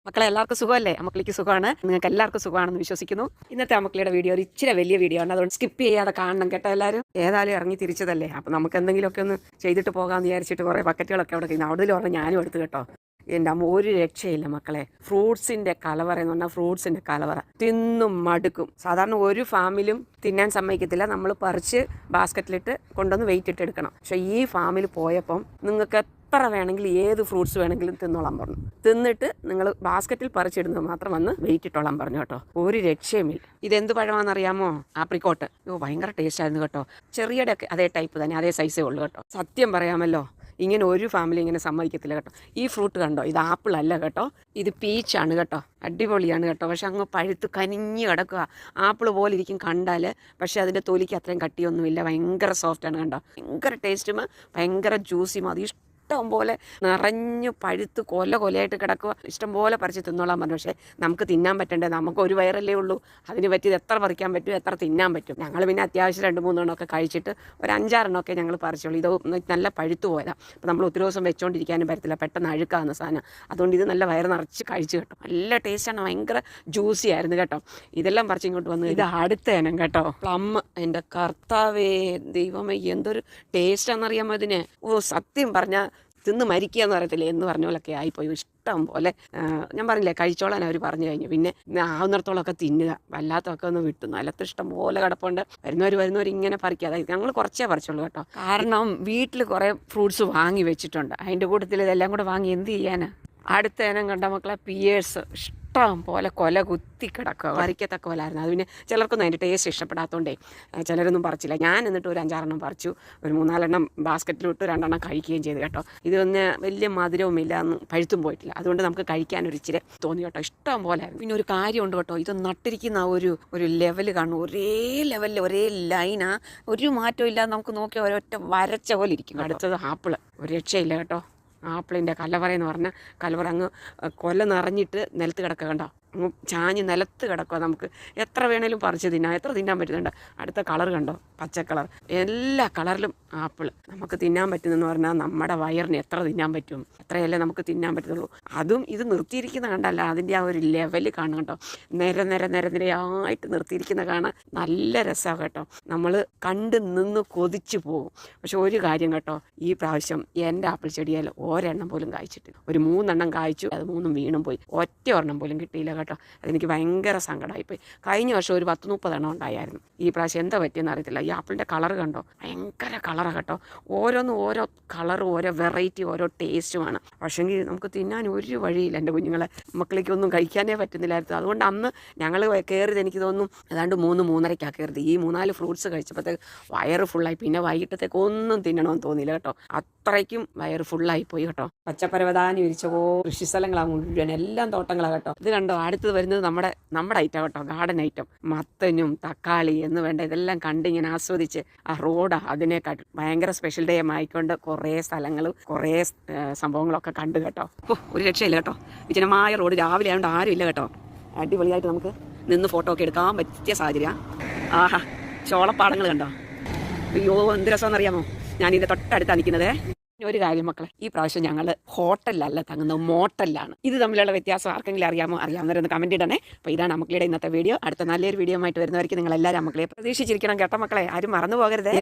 മക്കളെ എല്ലാവർക്കും സുഖമല്ലേ? അമ്മക്കളിക്ക് സുഖമാണ്. നിങ്ങൾക്ക് എല്ലാവർക്കും സുഖമാണെന്ന് വിശ്വസിക്കുന്നു. ഇന്നത്തെ അമ്മക്കളിയുടെ വീഡിയോ ഒരു ഇച്ചിരി വലിയ വീഡിയോ ആണ്. അതുകൊണ്ട് സ്കിപ്പ് ചെയ്യാതെ കാണണം കേട്ടോ എല്ലാവരും. ഏതായാലും ഇറങ്ങി തിരിച്ചതല്ലേ, അപ്പം നമുക്ക് എന്തെങ്കിലുമൊക്കെ ഒന്ന് ചെയ്തിട്ട് പോകാമെന്ന് വിചാരിച്ചിട്ട് കുറേ ബക്കറ്റുകളൊക്കെ അവിടെ കഴിഞ്ഞു. അവിടെ പറഞ്ഞാൽ ഞാനും എടുത്ത് കേട്ടോ. എൻ്റെ അമ്മ ഒരു രക്ഷയില്ല മക്കളെ. ഫ്രൂട്ട്സിൻ്റെ കലവറ എന്ന് പറഞ്ഞാൽ ഫ്രൂട്ട്സിൻ്റെ കലവറ തിന്നും മടുക്കും. സാധാരണ ഒരു ഫാമിലും തിന്നാൻ സമ്മതിക്കത്തില്ല. നമ്മൾ പറിച്ച് ബാസ്ക്കറ്റിലിട്ട് കൊണ്ടുവന്ന് വെയിറ്റ് ഇട്ട് എടുക്കണം. പക്ഷേ ഈ ഫാമിൽ പോയപ്പം നിങ്ങൾക്ക് എത്ര വേണമെങ്കിലും ഏത് ഫ്രൂട്ട്സ് വേണമെങ്കിലും തിന്നോളാൻ പറഞ്ഞു. തിന്നിട്ട് നിങ്ങൾ ബാസ്ക്കറ്റിൽ പറിച്ചിടുന്നത് മാത്രം വന്ന് വെയിറ്റ് ഇട്ടോളാൻ പറഞ്ഞു കേട്ടോ. ഒരു രക്ഷയുമില്ല. ഇതെന്ത് പഴമാണെന്നറിയാമോ? ആപ്രിക്കോട്ട്. ഭയങ്കര ടേസ്റ്റ് ആയിരുന്നു കേട്ടോ. ചെറിയുടെ ഒക്കെ അതേ ടൈപ്പ് തന്നെ, അതേ സൈസേ ഉള്ളൂ കേട്ടോ. സത്യം പറയാമല്ലോ, ഇങ്ങനെ ഒരു ഫാമിലി ഇങ്ങനെ സമ്മതിക്കത്തില്ല കേട്ടോ. ഈ ഫ്രൂട്ട് കണ്ടോ, ഇത് ആപ്പിൾ അല്ല കേട്ടോ, ഇത് പീച്ചാണ് കേട്ടോ. അടിപൊളിയാണ് കേട്ടോ. പക്ഷെ അങ്ങ് പഴുത്ത് കനിഞ്ഞ് കിടക്കുക. ആപ്പിൾ പോലെ ഇരിക്കും കണ്ടാൽ, പക്ഷേ അതിൻ്റെ തൊലിക്ക് അത്രയും കട്ടിയൊന്നുമില്ല. ഭയങ്കര സോഫ്റ്റാണ് കണ്ടോ. ഭയങ്കര ടേസ്റ്റും ഭയങ്കര ജ്യൂസിയും. അത് ഇഷ്ടം പോലെ നിറഞ്ഞു പഴുത്ത് കൊലയായിട്ട് കിടക്കുക. ഇഷ്ടം പോലെ പറിച്ച് തിന്നോളാൻ പറഞ്ഞു. പക്ഷേ നമുക്ക് തിന്നാൻ പറ്റണ്ടേ, നമുക്ക് ഒരു വയറല്ലേ ഉള്ളൂ. അതിന് പറ്റിയത് എത്ര പറിക്കാൻ പറ്റും, എത്ര തിന്നാൻ പറ്റും. ഞങ്ങൾ പിന്നെ അത്യാവശ്യം 2-3 എണ്ണമൊക്കെ കഴിച്ചിട്ട് ഒരു 5-6 ഞങ്ങൾ പറിച്ചോളൂ. ഇത് നല്ല പഴുത്തു പോയതാണ്. അപ്പോൾ നമ്മൾ ഒത്തിരി ദിവസം വെച്ചുകൊണ്ടിരിക്കാനും പറ്റത്തില്ല, പെട്ടെന്ന് അഴുക്കാവുന്ന സാധനം. അതുകൊണ്ട് ഇത് നല്ല വയറ് നിറച്ച് കഴിച്ച് കേട്ടോ. നല്ല ടേസ്റ്റാണ്, ഭയങ്കര ജ്യൂസി ആയിരുന്നു കേട്ടോ. ഇതെല്ലാം പറിച്ച് ഇങ്ങോട്ട് വന്നു. ഇത് അടുത്ത ഇനം കേട്ടോ, പ്ലം. എൻ്റെ കർത്താവേ ദൈവമേ, എന്തൊരു ടേസ്റ്റാണെന്നറിയാമോ ഇതിന്. സത്യം പറഞ്ഞാൽ തിന്ന് മരിക്കുക എന്ന് പറയത്തില്ലേ, എന്ന് പറഞ്ഞ പോലൊക്കെ ആയിപ്പോയി. ഇഷ്ടം പോലെ ഞാൻ പറഞ്ഞില്ലേ, കഴിച്ചോളാൻ അവർ പറഞ്ഞു കഴിഞ്ഞു. പിന്നെ ആവുന്നിടത്തോളമൊക്കെ തിന്നുക, വല്ലാത്തൊക്കെ ഒന്ന് വിട്ടു. നിലത്ത് ഇഷ്ടം പോലെ കിടപ്പുണ്ട്. വരുന്നവർ ഇങ്ങനെ പറിക്കുക. അതായത് ഞങ്ങൾ കുറച്ചേ പറിച്ചുള്ളൂ കേട്ടോ. കാരണം വീട്ടിൽ കുറേ ഫ്രൂട്ട്സ് വാങ്ങി വെച്ചിട്ടുണ്ട്. അതിൻ്റെ കൂട്ടത്തിൽ ഇതെല്ലാം കൂടെ വാങ്ങി എന്ത് ചെയ്യാനാ. അടുത്ത ഇനം കണ്ട മക്കളെ, പിയേഴ്സ്. ഇഷ്ടം പോലെ കൊല കുത്തി കിടക്കുക, പറിക്കത്തക്ക പോലായിരുന്നു. അത് പിന്നെ ചിലർക്കൊന്നും അതിൻ്റെ ടേസ്റ്റ് ഇഷ്ടപ്പെടാത്തതുകൊണ്ടേ ചിലരൊന്നും പറിച്ചില്ല. ഞാൻ എന്നിട്ട് ഒരു 5-6 പറിച്ചു. ഒരു 3-4 ബാസ്ക്കറ്റിലിട്ട് 2 കഴിക്കുകയും ചെയ്തു കേട്ടോ. ഇതൊന്ന് വലിയ മധുരവും ഇല്ല, പഴുത്തും പോയിട്ടില്ല. അതുകൊണ്ട് നമുക്ക് കഴിക്കാനൊരു ഇച്ചിരി തോന്നി കേട്ടോ. ഇഷ്ടം പോലെ. പിന്നെ ഒരു കാര്യമുണ്ട് കേട്ടോ, ഇത് നട്ടിരിക്കുന്ന ഒരു ലെവൽ കാണും. ഒരേ ലെവലിൽ ഒരേ ലൈനാ, ഒരു മാറ്റവും ഇല്ലാതെ നമുക്ക് നോക്കിയാൽ ഒരൊറ്റ വരച്ച പോലെ ഇരിക്കും. അടുത്തത് ആപ്പിള്. ഒരു രക്ഷയില്ല കേട്ടോ. ആപ്പിളിൻ്റെ കലവറ എന്ന് പറഞ്ഞാൽ കലവറ അങ്ങ് കൊല നിറഞ്ഞിട്ട് നിലത്ത് കിടക്കുക കണ്ടോ. അങ്ങ് ചാഞ്ഞ് നിലത്ത് കിടക്കുക. നമുക്ക് എത്ര വേണേലും പറിച്ച് തിന്നാം, എത്ര തിന്നാൻ പറ്റുന്നുണ്ട്. അടുത്ത കളർ കണ്ടോ, പച്ച കളർ. എല്ലാ കളറിലും ആപ്പിൾ നമുക്ക് തിന്നാൻ പറ്റുന്നെന്ന് പറഞ്ഞാൽ നമ്മുടെ വയറിന് എത്ര തിന്നാൻ പറ്റും, എത്രയല്ലേ നമുക്ക് തിന്നാൻ പറ്റത്തുള്ളൂ. അതും ഇത് നിർത്തിയിരിക്കുന്ന കണ്ടല്ല, അതിൻ്റെ ആ ഒരു ലെവല് കാണും കേട്ടോ. നിരയായിട്ട് നിർത്തിയിരിക്കുന്ന കാണാൻ നല്ല രസമാണ് കേട്ടോ. നമ്മൾ കണ്ട് നിന്ന് കൊതിച്ചു പോകും. പക്ഷെ ഒരു കാര്യം കേട്ടോ, ഈ പ്രാവശ്യം എൻ്റെ ആപ്പിൾ ചെടിയിൽ ഒരെണ്ണം പോലും കായ്ച്ചിട്ടില്ല. ഒരു 3 എണ്ണം കായ്ച്ചു, അത് 3 വീണും പോയി. ഒറ്റ ഒരെണ്ണം പോലും കിട്ടിയില്ല കേട്ടോ. അതെനിക്ക് ഭയങ്കര സങ്കടമായിപ്പോയി. കഴിഞ്ഞ വർഷം ഒരു 10-30 എണ്ണം ഉണ്ടായിരുന്നു. ഈ പ്രാവശ്യം എന്താ പറ്റിയെന്ന് അറിയത്തില്ല. ഈ ആപ്പിളിൻ്റെ കളർ കണ്ടോ, ഭയങ്കര കളറാണ് കേട്ടോ. ഓരോന്നും ഓരോ കളറും ഓരോ വെറൈറ്റി ഓരോ ടേസ്റ്റുമാണ്. പക്ഷേങ്കിൽ നമുക്ക് തിന്നാൻ ഒരു വഴിയില്ല. എൻ്റെ കുഞ്ഞുങ്ങളെ മക്കളേക്കൊന്നും കഴിക്കാനേ പറ്റുന്നില്ലായിരുന്നു. അതുകൊണ്ട് അന്ന് ഞങ്ങൾ കയറിയത് എനിക്ക് തോന്നുന്നു ഏതാണ്ട് 3-3:30 കയറിയത്. ഈ 3-4 ഫ്രൂട്ട്സ് കഴിച്ചപ്പോഴത്തേക്ക് വയറ് ഫുള്ളായി. പിന്നെ വൈകിട്ടത്തേക്ക് ഒന്നും തിന്നണമെന്ന് തോന്നിയില്ല കേട്ടോ. അത്രയ്ക്കും വയറ് ഫുള്ളായി പോയി കേട്ടോ. പച്ചപ്പരവതാനി വിരിച്ചോ കൃഷിസ്ഥലങ്ങളാണ് മുഴുവൻ, എല്ലാം തോട്ടങ്ങളാണ് കേട്ടോ. ഇത് കണ്ടോ, അടുത്തത് വരുന്നത് നമ്മുടെ ഐറ്റം കേട്ടോ, ഗാർഡൻ ഐറ്റം. മത്തനും തക്കാളി എന്ന് വേണ്ട ഇതെല്ലാം കണ്ടിങ്ങനെ ആസ്വദിച്ച് ആ റോഡാ അതിനെക്കാട്ടും ഭയങ്കര സ്പെഷ്യൽ ഡേ ആയിക്കൊണ്ട് കുറേ സ്ഥലങ്ങളും കുറേ സംഭവങ്ങളൊക്കെ കണ്ടു കേട്ടോ. ഒരു രക്ഷയില്ല കേട്ടോ. വിജനമായ റോഡ്. രാവിലെ ആയതുകൊണ്ട് ആരും ഇല്ല കേട്ടോ. അടിപൊളിയായിട്ട് നമുക്ക് നിന്ന് ഫോട്ടോ ഒക്കെ എടുക്കാൻ പറ്റിയ സാഹചര്യം. ആഹാ, ചോളപ്പാടങ്ങൾ കണ്ടോ. അയ്യോ എന്ത് രസമെന്നറിയാമോ. ഞാനിതിൻ്റെ തൊട്ടടുത്താണ് നിൽക്കുന്നത്. ഒരു കാര്യം മക്കളെ, ഈ പ്രാവശ്യം ഞങ്ങൾ ഹോട്ടലിലല്ല തങ്ങുന്നത്, മോട്ടലിലാണ്. ഇത് തമ്മിലുള്ള വ്യത്യാസം ആർക്കെങ്കിലും അറിയാവുന്നവരൊന്ന് കമൻറ്റ് ഇടണേ. അപ്പോൾ ഇതാണ് അമ്മക്കളുടെ ഇന്നത്തെ വീഡിയോ. അടുത്ത നല്ലൊരു വീഡിയോ ആയിട്ട് വരുന്നവർക്ക് നിങ്ങൾ എല്ലാവരും അമ്മക്കളെ പ്രതീക്ഷിച്ചിരിക്കണം കേട്ടോ മക്കളെ. ആരും മറന്നു പോകരുതേ.